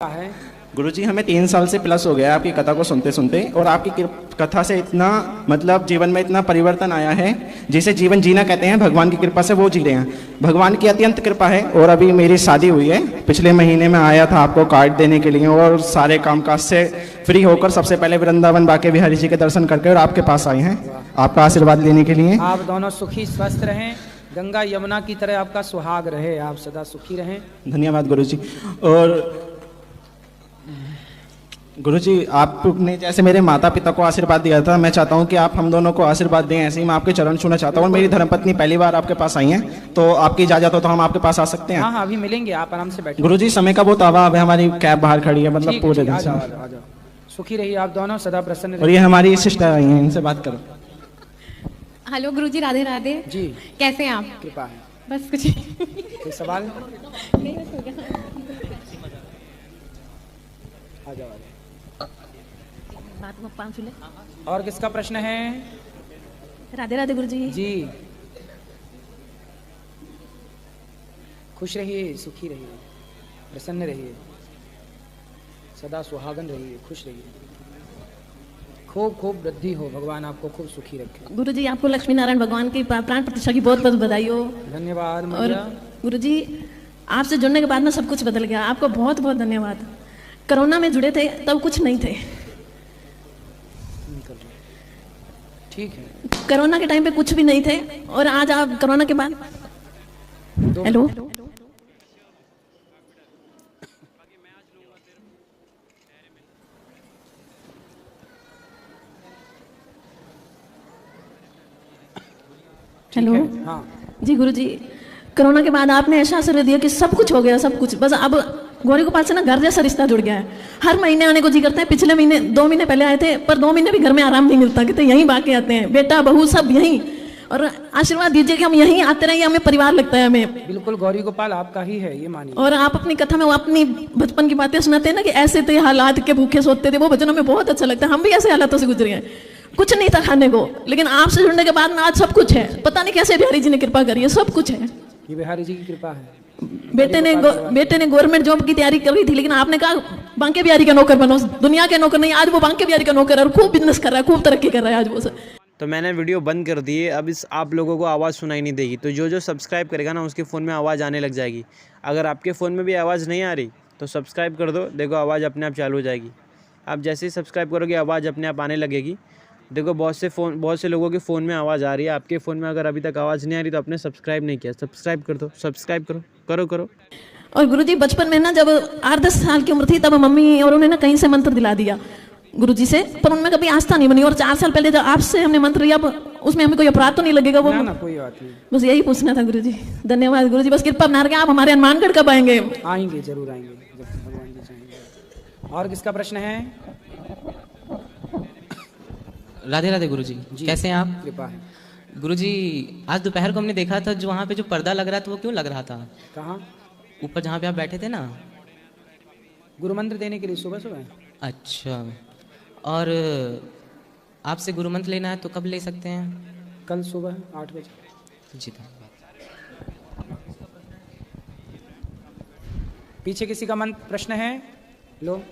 है। गुरुजी हमें 3 साल से प्लस हो गया आपकी कथा को सुनते सुनते, और आपकी कथा से इतना मतलब जीवन में इतना परिवर्तन आया है, जिसे जीवन जीना कहते हैं, भगवान की कृपा से वो जी रहे हैं। भगवान की अत्यंत कृपा है। और अभी मेरी शादी हुई है, पिछले महीने में आया था आपको कार्ड देने के लिए, और सारे कामकाज से फ्री होकर सबसे पहले वृंदावन बाके बिहारी जी के दर्शन करके और आपके पास आए हैं आपका आशीर्वाद लेने के लिए। आप दोनों सुखी स्वस्थ रहें, गंगा यमुना की तरह आपका सुहाग रहे, आप सदा सुखी रहें। धन्यवाद गुरुजी। और गुरुजी आपने जैसे मेरे माता पिता को आशीर्वाद दिया था, मैं चाहता हूं कि आप हम दोनों को आशीर्वाद दें। ऐसे ही मैं आपके चरण छूना चाहता हूं। और मेरी धर्मपत्नी पहली बार आपके पास आई हैं, तो आपकी इजाजत हो तो हम आपके पास आ सकते हैं? हाँ, अभी मिलेंगे, आप आराम से बैठे। गुरुजी समय का बहुत अभाव है, हमारी कैब बाहर खड़ी है, मतलब पूरे दिन से। सुखी रहिए आप दोनों, सदा प्रसन्न रहिए। और ये हमारी सिस्टर आई हैं, इनसे बात करो। हेलो गुरुजी, राधे राधे जी। कैसे हैं आप? कृपा है। बस कुछ कोई सवाल? नहीं, बस हो गया। आ जाओ। बात को पाँच सुने। और किसका प्रश्न है? राधे राधे गुरुजी जी। खुश रहिए, सुखी रहिए, प्रसन्न रहिए, सदा सुहागन रहिए, खुश रहिए, खूब खूब वृद्धि हो, भगवान आपको खूब सुखी रखे। गुरुजी आपको लक्ष्मी नारायण भगवान की प्राण प्रतिष्ठा की बहुत बहुत बधाई हो। धन्यवाद और मैया। गुरुजी आपसे जुड़ने के बाद ना सब कुछ बदल गया, आपको बहुत बहुत धन्यवाद। कोरोना में जुड़े थे तब कुछ नहीं थे, ठीक है। कोरोना के टाइम पे कुछ भी नहीं थे, और आज आप कोरोना के बाद हेलो हेलो। हाँ जी गुरुजी, कोरोना के बाद आपने ऐसा आशीर्वाद दिया कि सब कुछ हो गया, सब कुछ। बस अब गौरी गोपाल से ना घर जैसा रिश्ता जुड़ गया है। हर महीने आने को जी करता है। पिछले महीने 2 महीने पहले आए थे, पर 2 महीने भी घर में आराम नहीं मिलता, कहते यहीं बाकी आते हैं, बेटा बहू सब यहीं। और आशीर्वाद दीजिए कि हम यहीं आते रहेंगे, हमें परिवार लगता है हमें। बिल्कुल, गौरी गोपाल आपका ही है, ये मानिए। और आप अपनी कथा में वो अपनी बचपन की बातें सुनाते हैं ना, कि ऐसे थे हालात के भूखे सोते थे, वो भजन हमें बहुत अच्छा लगता है। हम भी ऐसे हालातों से गुजरे हैं, कुछ नहीं था खाने को, लेकिन आपसे जुड़ने के बाद में आज सब कुछ है। पता नहीं कैसे बिहारी जी ने कृपा करी है, सब कुछ है। ये बिहारी जी की कृपा है। बेटे ने गवर्नमेंट जॉब की तैयारी करी थी, लेकिन आपने कहा बांके बिहारी का नौकर बनो, दुनिया के नौकर नहीं। आज वो बांके बिहारी का नौकर है और खूब बिजनेस कर रहा है, खूब तरक्की कर रहा है आज वो। तो मैंने वीडियो बंद कर दी है, अब इस आप लोगों को आवाज़ सुनाई नहीं देगी। तो जो सब्सक्राइब करेगा ना, उसके फ़ोन में आवाज़ आने लग जाएगी। अगर आपके फ़ोन में भी आवाज़ नहीं आ रही तो सब्सक्राइब कर दो, देखो आवाज़ अपने आप चालू हो जाएगी। आप जैसे ही सब्सक्राइब करोगे आवाज़ अपने आप आने लगेगी। देखो बहुत से लोगों के फ़ोन में आवाज़ आ रही है, आपके फ़ोन में अगर अभी तक आवाज़ नहीं आ रही तो आपने सब्सक्राइब नहीं किया, सब्सक्राइब कर दो, सब्सक्राइब करो। और गुरुजी बचपन में ना, जब 8-10 साल की उम्र थी, तब मम्मी और उन्हें ना कहीं से मंत्र दिला दिया गुरुजी से, पर उनमें कभी आस्था नहीं बनी। और 4 साल पहले जब आपसे हमने मंत्र लिया, उसमें हमें कोई अपराध तो नहीं लगेगा? वो ना कोई बात नहीं, बस यही पूछना था गुरुजी। धन्यवाद गुरुजी, बस कृपा बना रखें। आप हमारे हनुमानगढ़ कब आएंगे? आएंगे, जरूर आएंगे, जब भगवान जी चाहेंगे। और किसका प्रश्न है? राधे राधे गुरुजी, कैसे हैं आप? कृपा है। गुरुजी आज दोपहर को हमने देखा था, जो वहाँ पे जो पर्दा लग रहा था वो क्यों लग रहा था? कहाँ? ऊपर जहाँ पे आप बैठे थे ना, गुरु मंत्र देने के लिए सुबह सुबह। अच्छा, और आपसे गुरु मंत्र लेना है तो कब ले सकते हैं? कल सुबह 8 बजे। जी धन्यवाद। पीछे किसी का मंत्र प्रश्न है? लो।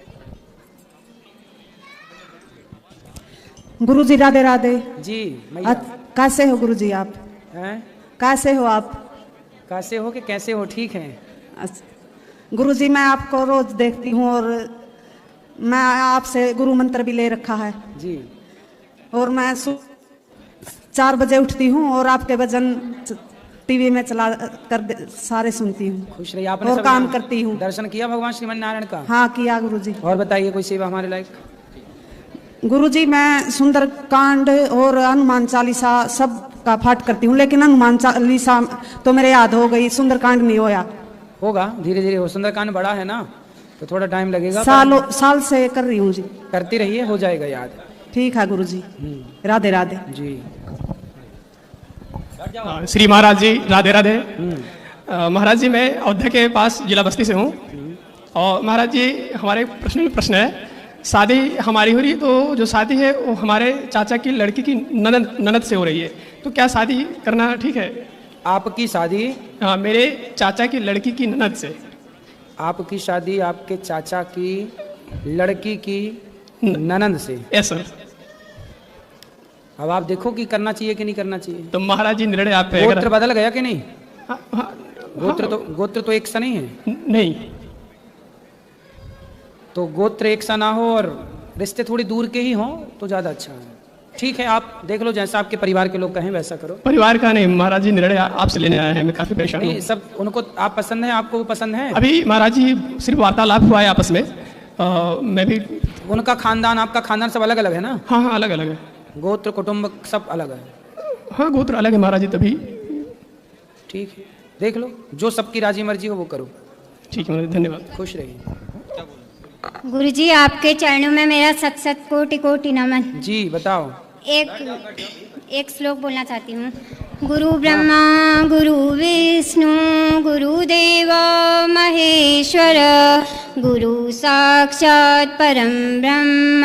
गुरुजी राधे राधे जी मैया। कैसे हो गुरुजी आप? हैं? कैसे हो आप? कैसे हो कि कैसे हो? ठीक है। गुरुजी मैं आपको रोज देखती हूँ, और मैं आपसे गुरु मंत्र भी ले रखा है जी। और मैं 4 बजे उठती हूँ और आपके भजन टीवी में चला कर सारे सुनती हूँ। खुश रहिए। आपने और काम करती हूँ। दर्शन किया भगवान श्रीमन नारायण का? हाँ किया गुरुजी। और बताइए कोई सेवा हमारे लायक? गुरुजी मैं सुंदरकांड और हनुमान चालीसा सब का पाठ करती हूँ, लेकिन हनुमान चालीसा तो मेरे याद हो गई, सुंदरकांड नहीं होया। होगा, धीरे धीरे हो। सुंदरकांड बड़ा है ना, तो थोड़ा टाइम लगेगा। साल से कर रही हूँ जी। करती रहिए, हो जाएगा याद। ठीक है गुरुजी। राधे राधे जी। श्री महाराज जी राधे राधे। महाराज जी मैं अयोध्या के पास जिला बस्ती से हूँ, और महाराज जी हमारे प्रश्न है, शादी हमारी हो रही, तो जो शादी है वो हमारे चाचा की लड़की की ननद से हो रही है, तो क्या शादी करना ठीक है? आपकी शादी? हाँ, मेरे चाचा की लड़की की ननद से। आपकी शादी आपके चाचा की लड़की की ननंद से। Yes sir. अब आप देखो कि करना चाहिए कि नहीं करना चाहिए। तो महाराज जी निर्णय आप पे गोत्र बदल गया कि नहीं? हाँ, हाँ, गोत्र तो एक सा नहीं है। नहीं। तो गोत्र एक सा ना हो और रिश्ते थोड़ी दूर के ही हों तो ज्यादा अच्छा है। ठीक है, आप देख लो, जैसा आपके परिवार के लोग कहें वैसा करो। परिवार का नहीं, महाराज जी निर्णय आपसे लेने आए हैं, मैं काफी परेशान हूँ। नहीं, सब उनको आप पसंद है, आपको वो पसंद है? अभी महाराज जी सिर्फ वार्तालाप हुआ है आपस में। मैं भी उनका खानदान आपका खानदान सब अलग अलग है ना? हाँ हाँ अलग अलग है। गोत्र कुटुंब सब अलग है। हाँ गोत्र अलग है महाराज जी, तभी। ठीक है, देख लो, जो सबकी राजी मर्जी हो वो करो। ठीक है महाराज, धन्यवाद। खुश रहिए। गुरुजी आपके चरणों में मेरा सत सत कोटि कोटि नमन। जी बताओ। एक श्लोक बोलना चाहती हूँ। गुरु ब्रह्मा गुरु विष्णु गुरुदेव महेश्वर गुरु साक्षात् परम ब्रह्म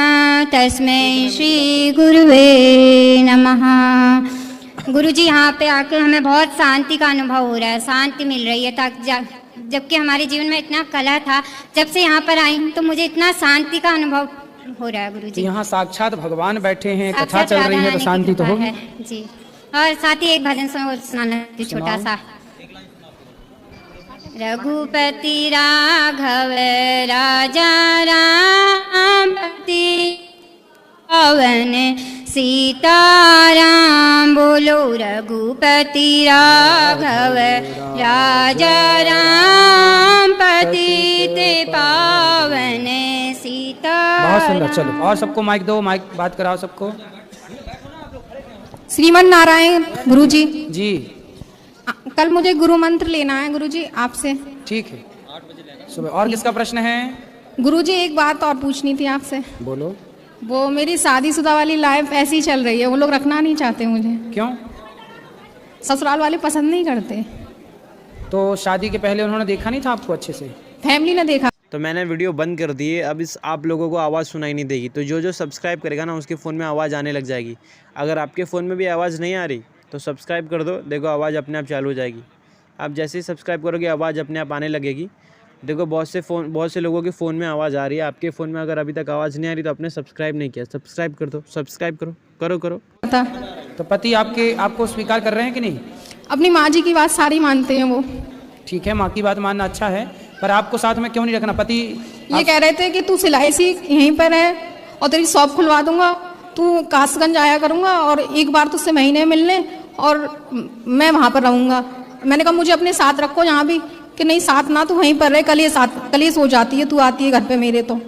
तस्मै श्री गुरुवे नमः। गुरुजी यहाँ पे आके हमें बहुत शांति का अनुभव हो रहा है, शांति मिल रही है। जबकि हमारे जीवन में इतना कलह था, जब से यहाँ पर आई हूँ तो मुझे इतना शांति का अनुभव हो रहा है गुरुजी। यहाँ साक्षात भगवान बैठे हैं, कथा चल रही है तो शांति तो होगी जी। और साथ ही एक भजन सुनाना छोटा सा। रघुपति राघव राजा राम पति पवन सीताराम बोलो रघुपति राघव राजा राम पति पावन सीता। बहुत सुंदर। चलो और सबको माइक दो, माइक बात कराओ सबको। श्रीमन नारायण गुरुजी जी। कल मुझे गुरु मंत्र लेना है गुरुजी आपसे। ठीक है, सुबह। और किसका प्रश्न है? गुरुजी एक बात और पूछनी थी आपसे। बोलो। वो मेरी शादीशुदा वाली लाइफ ऐसी चल रही है, वो लोग रखना नहीं चाहते मुझे। क्यों? ससुराल वाले पसंद नहीं करते। तो शादी के पहले उन्होंने देखा नहीं था आपको अच्छे से? फैमिली ने देखा। तो मैंने वीडियो बंद कर दी है, अब इस आप लोगों को आवाज़ सुनाई नहीं देगी। तो जो सब्सक्राइब करेगा ना उसके फ़ोन में आवाज़ आने लग जाएगी। अगर आपके फ़ोन में भी आवाज़ नहीं आ रही तो सब्सक्राइब कर दो, देखो आवाज़ अपने आप चालू हो जाएगी। आप जैसे ही सब्सक्राइब करोगे आवाज़ अपने आप आने लगेगी। देखो बहुत से लोगों के फ़ोन में आवाज़ आ रही है, आपके फ़ोन में अगर अभी तक आवाज़ नहीं आ रही तो आपने सब्सक्राइब नहीं किया, सब्सक्राइब कर दो, सब्सक्राइब करो। तो पति आपको स्वीकार कर रहे हैं कि नहीं? अपनी माँ जी की बात सारी मानते हैं वो। ठीक है, माँ की बात मानना अच्छा है, पर आपको साथ में क्यों नहीं रखना? पति ये कह रहे थे कि तू सिलाई सीख, यहीं पर है और तेरी शॉप खुलवा दूंगा, तू कासगंज आया करूंगा और एक बार तुझसे महीने मिलने और मैं वहाँ पर रहूंगा। मैंने कहा मुझे अपने साथ रखो यहाँ भी, कि नहीं साथ ना तू वहीं पर रहे, कल ये सो जाती है, तू आती है घर पे मेरे। तो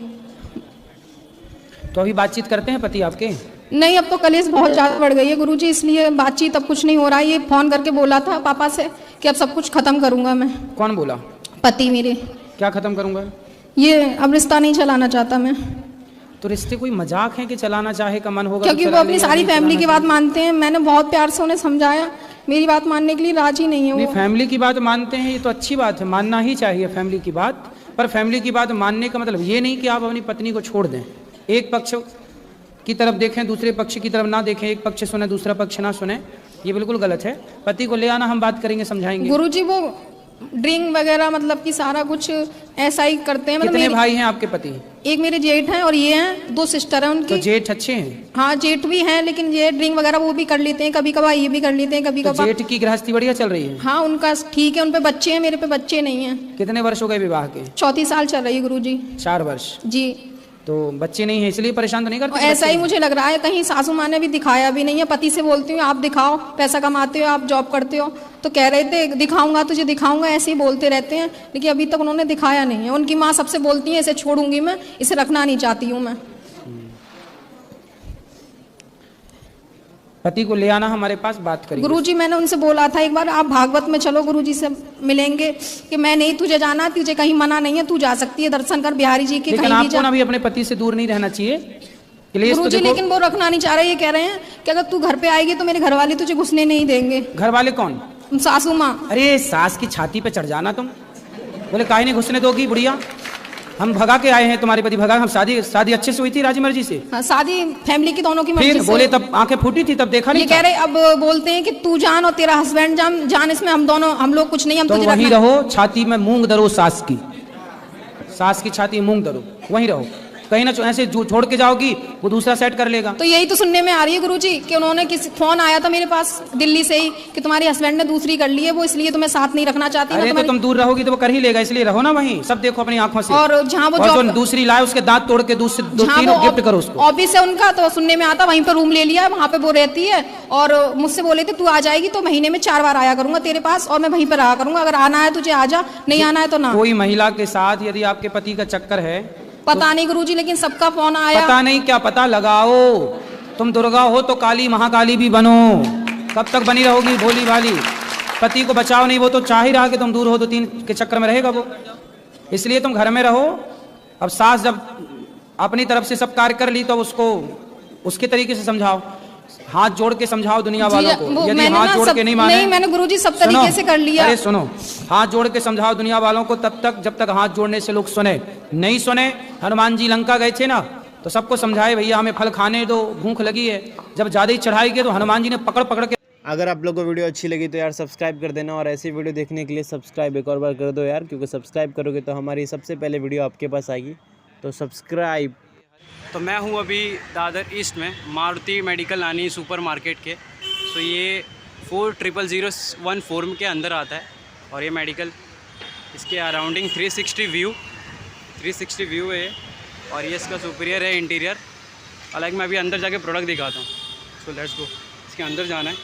अभी बातचीत करते हैं पति आपके? नहीं, अब तो कलेश बहुत ज़्यादा बढ़ गई है गुरुजी, इसलिए बातचीत अब कुछ नहीं हो रहा है। ये फोन करके बोला था पापा से कि अब सब कुछ खत्म करूंगा मैं। कौन बोला? पति मेरे। क्या खत्म करूंगा? ये अब रिश्ता नहीं चलाना चाहता मैं। तो रिश्ते कोई मजाक है कि चलाना चाहे का मन होगा? क्योंकि वो अपनी सारी फैमिली की बात मानते हैं। मैंने बहुत प्यार से उन्हें समझाया, मेरी बात मानने के लिए राजी नहीं है वो। फैमिली की बात मानते हैं, ये तो अच्छी बात है, मानना ही चाहिए फैमिली की बात। पर फैमिली की बात मानने का मतलब ये नहीं कि आप अपनी पत्नी को छोड़ दें। एक पक्ष की तरफ देखें, दूसरे पक्ष की तरफ ना देखें, एक पक्ष सुने दूसरा पक्ष ना सुने, ये बिल्कुल गलत है। पति को ले आना, हम बात करेंगे, समझाएंगे। गुरुजी वो ड्रिंक वगैरह मतलब कि सारा कुछ ऐसा ही करते हैं। कितने भाई हैं आपके पति? एक मेरे जेठ हैं और ये हैं, 2 सिस्टर हैं उनकी। तो जेठ अच्छे हैं? हाँ जेठ भी हैं, लेकिन ये ड्रिंक वगैरह वो भी कर लेते हैं, कभी कभार ये भी कर लेते हैं, कभी कभार। जेठ की गृहस्थी बढ़िया चल रही है? हाँ उनका ठीक है, उन पे बच्चे हैं, मेरे पे बच्चे नहीं हैं। कितने वर्ष हो गए विवाह के? 34 साल चल रही है गुरुजी। 4 वर्ष जी। तो बच्चे नहीं है इसलिए परेशान तो नहीं करते? ऐसा ही मुझे लग रहा है, कहीं सासू माँ ने भी दिखाया भी नहीं है। पति से बोलती हूँ आप दिखाओ, पैसा कमाते हो, आप जॉब करते हो, तो कह रहे थे दिखाऊंगा तुझे दिखाऊंगा, ऐसे ही बोलते रहते हैं, लेकिन अभी तक उन्होंने दिखाया नहीं है। उनकी माँ सबसे बोलती है इसे छोड़ूंगी मैं, इसे रखना नहीं चाहती हूँ मैं। पति को ले आना हमारे पास, बात करेंगे। गुरुजी मैंने उनसे बोला था एक बार आप भागवत में चलो, गुरुजी से मिलेंगे, कि मैं नहीं तुझे जाना, तुझे कहीं मना नहीं है, तू जा सकती है, दर्शन कर बिहारी जी के। लेकिन आपको ना भी अपने पति से दूर नहीं रहना चाहिए गुरुजी। लेकिन वो रखना नहीं चाह रहे, ये कह रहे हैं कि अगर तू घर पे आएगी तो मेरे घर वाले तुझे घुसने नहीं देंगे। घर वाले कौन? सासू माँ। अरे सास की छाती पे चढ़ जाना तुम, बोले काहे नहीं घुसने दोगी बुढ़िया, हम भगा के आए हैं, तुम्हारे पति भगा। हम शादी अच्छे से हुई थी राजी मर्जी से? हाँ, शादी फैमिली की दोनों की मर्जी से। बोले तब आंखें फूटी थी, तब देखा नहीं? ये कह रहे अब बोलते हैं कि तू जान और तेरा हस्बैंड जान, इसमें हम लोग कुछ नहीं, हम तो तुझे वहीं रहो, छाती में मूंग दरो सास की। सास की छाती मूंग धरो, वहीं रहो, कहीं ना ऐसे छोड़ के जाओगी वो दूसरा सेट कर लेगा। तो यही तो सुनने में आ रही है गुरुजी कि उन्होंने किसी फोन आया था मेरे पास दिल्ली से ही कि तुम्हारे हस्बैंड ने दूसरी कर ली है, वो इसलिए तुम्हें साथ नहीं रखना चाहती। अरे तो तुम दूर रहोगी तो वो कर ही लेगा, इसलिए रहो ना वहीं, सब देखो अपनी आंखों से। और जहाँ वो जो दूसरी लाए उसके दांत तोड़ के दूसरे गिफ्ट करो उसको। ऑफिस है उनका, तो सुनने में आता वहीं पर रूम ले लिया, वहाँ पे वो रहती है और मुझसे बोले थे तू आ जाएगी तो महीने में 4 बार आया करूंगा तेरे पास और मैं वहीं पर रहा करूंगा, अगर आना है तुझे आ जा, नहीं आना है तो ना। कोई महिला के साथ यदि आपके पति का चक्कर है, पता नहीं गुरुजी, लेकिन सबका फोन आया। पता नहीं क्या पता लगाओ, तुम दुर्गा हो तो काली महाकाली भी बनो, कब तक बनी रहोगी भोली भाली। पति को बचाओ नहीं, वो तो चाह ही रहा कि तुम दूर हो तो 3 के चक्कर में रहेगा वो, इसलिए तुम घर में रहो। अब सास जब अपनी तरफ से सब कार्य कर ली तो उसको उसके तरीके से समझाओ, हाथ जोड़ के समझाओ दुनिया वालों को। यदि हाथ जोड़ के नहीं माने, नहीं मैंने गुरुजी सब तरीके से कर लिया। अरे सुनो, हाथ जोड़ के समझाओ दुनिया वालों को तब तक जब तक हाथ जोड़ने से लोग सुने। नहीं सुने, हनुमान जी लंका गए थे ना तो सबको समझाए भैया हमें फल खाने दो, भूख लगी है। जब ज्यादा ही चढ़ाई की तो हनुमान जी ने पकड़ पकड़ के। अगर आप लोगों को वीडियो अच्छी लगी तो यार सब्सक्राइब कर देना, और ऐसी वीडियो देखने के लिए सब्सक्राइब एक और बार कर दो यार, क्योंकि सब्सक्राइब करोगे तो हमारी सबसे पहले वीडियो आपके पास आएगी, तो सब्सक्राइब। तो मैं हूँ अभी दादर ईस्ट में मारुति मेडिकल नानी सुपर मार्केट के। तो ये 40001 के अंदर आता है और ये मेडिकल, इसके अराउंडिंग 360 व्यू है और ये इसका सुपीरियर है इंटीरियर। हालांकि मैं अभी अंदर जाके प्रोडक्ट दिखाता हूँ, सो लेट्स गो। इसके अंदर जाना है,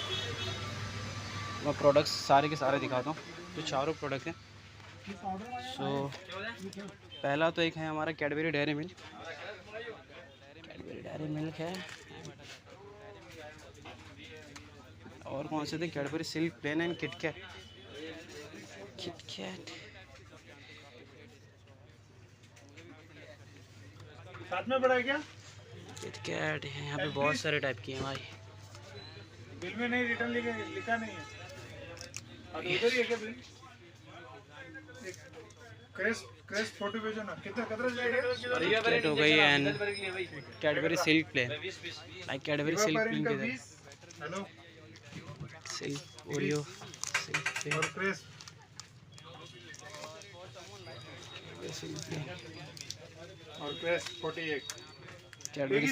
मैं प्रोडक्ट्स सारे के सारे दिखाता हूँ। तो चारों प्रोडक्ट हैं। सो पहला तो एक है हमारा Cadbury Dairy Milk, Dairy Milk है। और कौन से थे, Cadbury Silk plain and KitKat. साथ में पड़ा है क्या? किटकैट है यहाँ पे, बहुत सारे टाइप की हैं भाई। बिल में नहीं रिटर्न लिखा नहीं है, और उधर ही है क्या बिल? क्रेस्ट फोटो भेजो ना, कितना किटकैट हो गई and Cadbury Silk plain, like Cadbury Silk plain के hello Silk Oreo Silk plain और क्रेस्ट और crest 48 Cadbury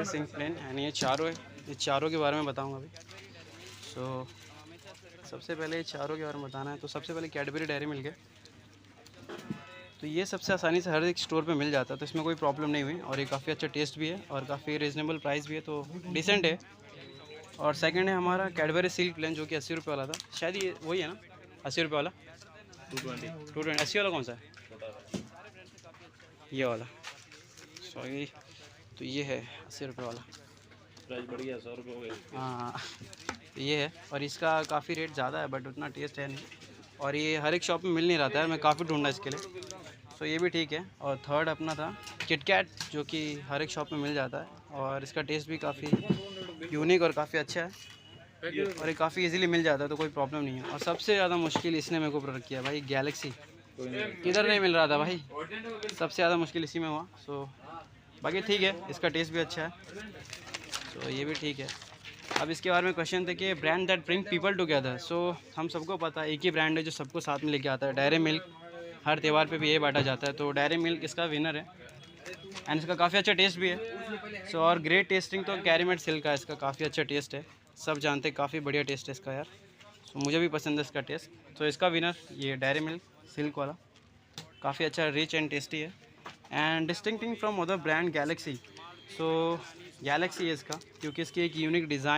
Silk plain and ये चारों है। ये चारों के बारे में बताऊंगा अभी। सो सबसे पहले ये चारों के बारे में बताना है। तो सबसे पहले कैडबरी डेयरी मिल्क है, तो ये सबसे आसानी से हर एक स्टोर पे मिल जाता है, तो इसमें कोई प्रॉब्लम नहीं हुई। और ये काफ़ी अच्छा टेस्ट भी है और काफ़ी रीज़नेबल प्राइस भी है, तो डिसेंट है। और सेकंड है हमारा कैडबरी सिल्क प्लेन, जो कि 80 रुपये वाला था, शायद ये वही है ना 80 रुपये वाला। 220 80 वाला कौन सा है? ये वाला, सॉरी। तो ये है 80 रुपये वाला, प्राइस बढ़ गया, 100 रुपये हो गए। हाँ ये है, और इसका काफ़ी रेट ज़्यादा है बट उतना टेस्ट है नहीं, और ये हर एक शॉप में मिल नहीं रहा था, मैं काफ़ी ढूंढा इसके लिए, तो ये भी ठीक है। और थर्ड अपना था किटकैट, जो कि हर एक शॉप में मिल जाता है और इसका टेस्ट भी काफ़ी यूनिक और काफ़ी अच्छा है, और ये काफ़ी इजीली मिल जाता है, तो कोई प्रॉब्लम नहीं है। और सबसे ज़्यादा मुश्किल इसने मेरे को प्रोडक्ट किया भाई, गैलेक्सी। किधर नहीं मिल रहा था भाई, सबसे ज़्यादा मुश्किल इसी में हुआ। सो बाकी ठीक है, इसका टेस्ट भी अच्छा है, तो ये भी ठीक है। अब इसके बारे में क्वेश्चन थे कि brand that bring people together. So हम सबको पता है एक ही ब्रांड है जो सबको साथ में लेके आता है, डेयरी मिल्क। हर त्यौहार पे भी ये बांटा जाता है, तो डेयरी मिल्क इसका विनर है एंड इसका काफ़ी अच्छा टेस्ट भी है। सो और ग्रेट टेस्टिंग तो कैरीमेट सिल्क का, इसका काफ़ी अच्छा टेस्ट है, सब जानते हैं, काफ़ी बढ़िया टेस्ट है इसका यार। सो मुझे भी पसंद है इसका टेस्ट, तो इसका विनर ये डेयरी मिल्क सिल्क वाला, काफ़ी अच्छा रिच एंड टेस्टी है। And distincting from other brand Galaxy. So Galaxy है इसका, क्योंकि इसकी एक यूनिक डिज़ाइन